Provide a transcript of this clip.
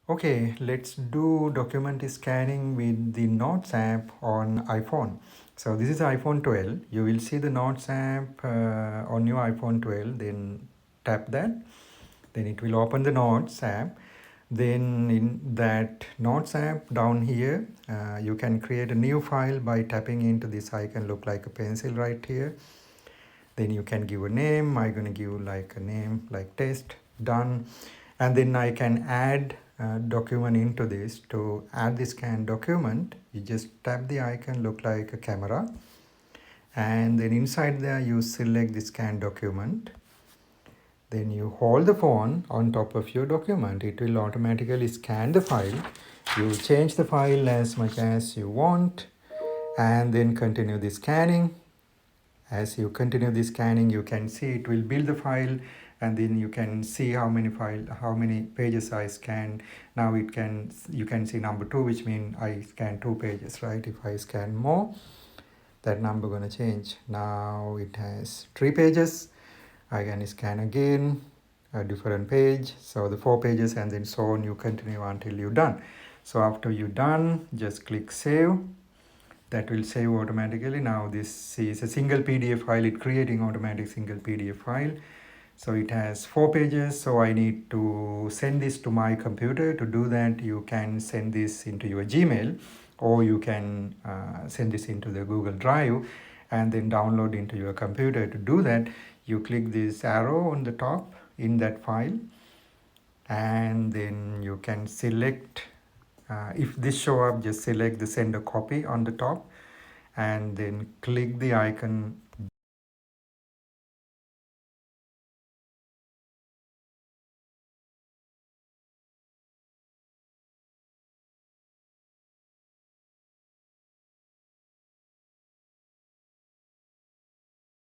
Okay, let's do document scanning with the Notes app on iPhone. So this is iPhone 12. You will see the Notes app on your iPhone 12. Then tap that. Then it will open the Notes app. Then in that Notes app down here, you can create a new file by tapping into this icon, look like a pencil right here. Then you can give a name. I'm going to give like a name like test, done. And then I can add a document into this. To add the scan document, you just tap the icon, look like a camera. And then inside there, you select the scan document. Then you hold the phone on top of your document. It will automatically scan the file. You change the file as much as you want and then continue the scanning. As you continue the scanning, you can see it will build the file, and then you can see how many pages I scanned. Now you can see number 2, which means I scanned 2 pages, right? If I scan more, that number gonna change. Now it has 3 pages. I can scan again a different page, so the 4 pages, and then so on. You continue until you're done. So after you're done, just click save. That will save automatically. Now this is a single PDF file. It's creating automatic single PDF file. So it has 4 pages. So I need to send this to my computer. To do that, you can send this into your Gmail, or you can send this into the Google Drive and then download into your computer. To do that, you click this arrow on the top in that file, and then you can select, if this show up, just select the send a copy on the top and then click the icon